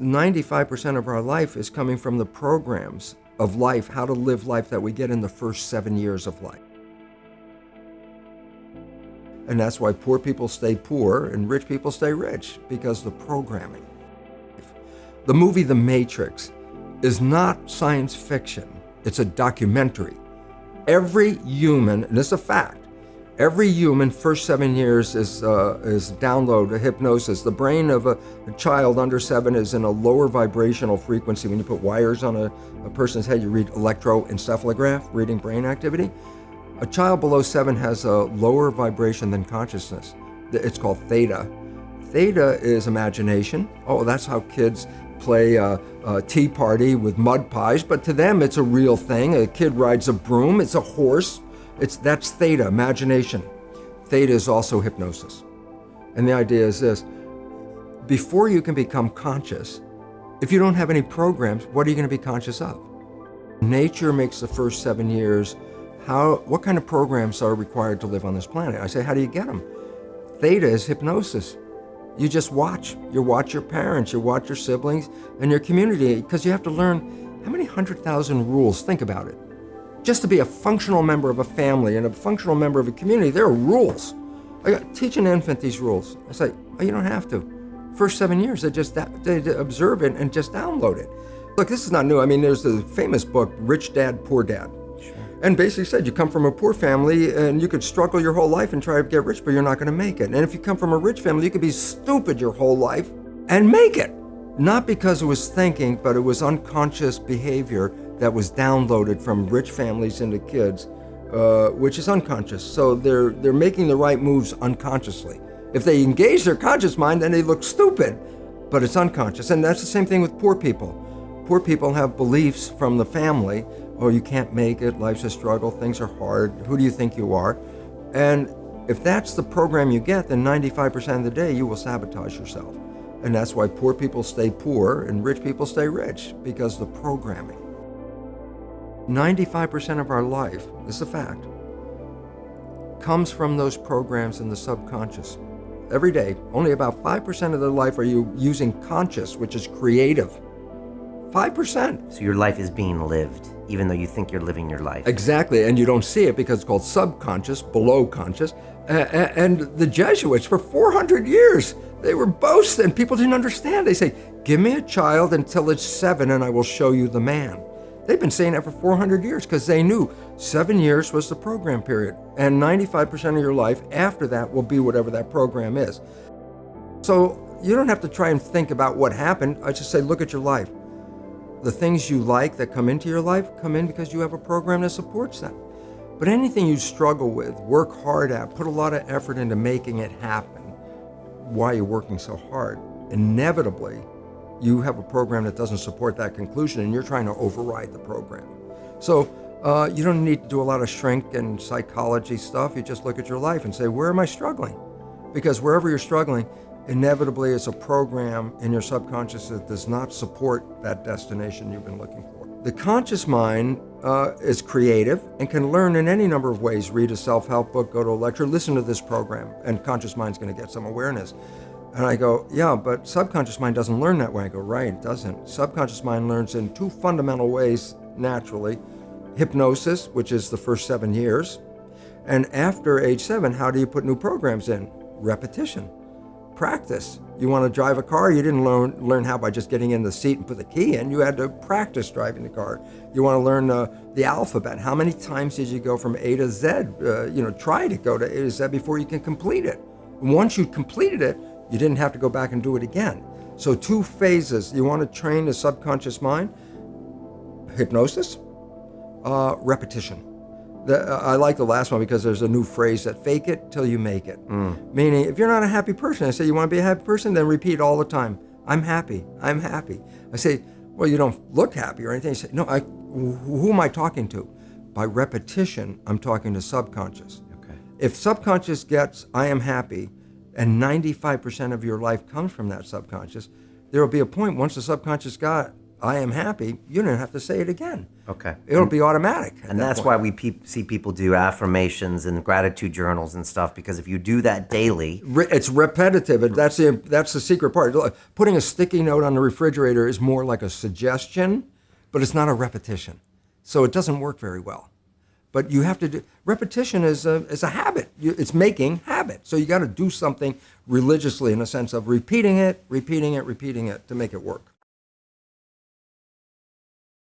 95% of our life is coming from the programs of life, how to live life that we get in the first 7 years of life. And that's why poor people stay poor and rich people stay rich, because the programming. The movie The Matrix is not science fiction, it's a documentary. Every human, and it's a fact, every human first 7 years is download hypnosis. The brain of a child under 7 is in a lower vibrational frequency. When you put wires on a person's head, you read electroencephalograph, reading brain activity. A child below 7 has a lower vibration than consciousness. It's called theta. Theta is imagination. Oh, that's how kids play a tea party with mud pies, but to them it's a real thing. A kid rides a broom, it's a horse. That's theta, imagination. Theta is also hypnosis. And the idea is this: before you can become conscious, if you don't have any programs, what are you going to be conscious of? Nature makes the first 7 years. What kind of programs are required to live on this planet? I say, how do you get them? Theta is hypnosis. You just watch. You watch your parents, you watch your siblings, and your community, because you have to learn how many 100,000 rules. Think about it. Just to be a functional member of a family and a functional member of a community, there are rules. Teach an infant these rules. I say, oh, you don't have to. First 7 years, they observe it and just download it. Look, this is not new. I mean, there's the famous book, Rich Dad, Poor Dad. Sure. And basically said you come from a poor family and you could struggle your whole life and try to get rich, but you're not going to make it. And if you come from a rich family, you could be stupid your whole life and make it. Not because it was thinking, but it was unconscious behavior that was downloaded from rich families into kids, which is unconscious. So they're making the right moves unconsciously. If they engage their conscious mind, then they look stupid, but it's unconscious. And that's the same thing with poor people. Poor people have beliefs from the family. Oh, you can't make it, life's a struggle, things are hard, who do you think you are? And if that's the program you get, then 95% of the day you will sabotage yourself. And that's why poor people stay poor and rich people stay rich, because the programming. 95% of our life, this is a fact, comes from those programs in the subconscious. Every day, only about 5% of their life are you using conscious, which is creative. 5%. So your life is being lived, even though you think you're living your life. Exactly, and you don't see it because it's called subconscious, below conscious. And the Jesuits, for 400 years, they were boasting. People didn't understand. They say, give me a child until it's 7 and I will show you the man. They've been saying that for 400 years because they knew 7 years was the program period. And 95% of your life after that will be whatever that program is. So you don't have to try and think about what happened. I just say, look at your life. The things you like that come into your life come in because you have a program that supports them. But anything you struggle with, work hard at, put a lot of effort into making it happen, why you're working so hard, inevitably you have a program that doesn't support that conclusion and you're trying to override the program. So you don't need to do a lot of shrink and psychology stuff. You just look at your life and say, where am I struggling? Because wherever you're struggling, inevitably it's a program in your subconscious that does not support that destination you've been looking for. The conscious mind is creative and can learn in any number of ways. Read a self-help book, go to a lecture, listen to this program, and conscious mind's going to get some awareness. And I go, yeah, but subconscious mind doesn't learn that way. I go, right, it doesn't. Subconscious mind learns in 2 fundamental ways naturally. Hypnosis, which is the first 7 years. And after age 7, how do you put new programs in? Repetition. Practice. You want to drive a car, you didn't learn how by just getting in the seat and put the key in. You had to practice driving the car. You want to learn the alphabet. How many times did you go from A to Z? Try to go to A to Z before you can complete it. And once you completed it, you didn't have to go back and do it again. So 2 phases. You want to train the subconscious mind. Hypnosis, repetition. I like the last one because there's a new phrase that fake it till you make it. Meaning, if you're not a happy person, I say, you want to be a happy person? Then repeat all the time, I'm happy, I'm happy. I say, well, you don't look happy or anything. You say, no, who am I talking to? By repetition, I'm talking to subconscious. Okay. If subconscious gets, I am happy, and 95% of your life comes from that subconscious, there will be a point once the subconscious got, I am happy, you don't have to say it again. Okay. It'll be automatic. And that's why we see people do affirmations and gratitude journals and stuff, because if you do that daily, It's repetitive. That's the secret part. Look, putting a sticky note on the refrigerator is more like a suggestion, but it's not a repetition. So it doesn't work very well. But you have to do, repetition is a habit. It's making habit. So you got to do something religiously in a sense of repeating it to make it work.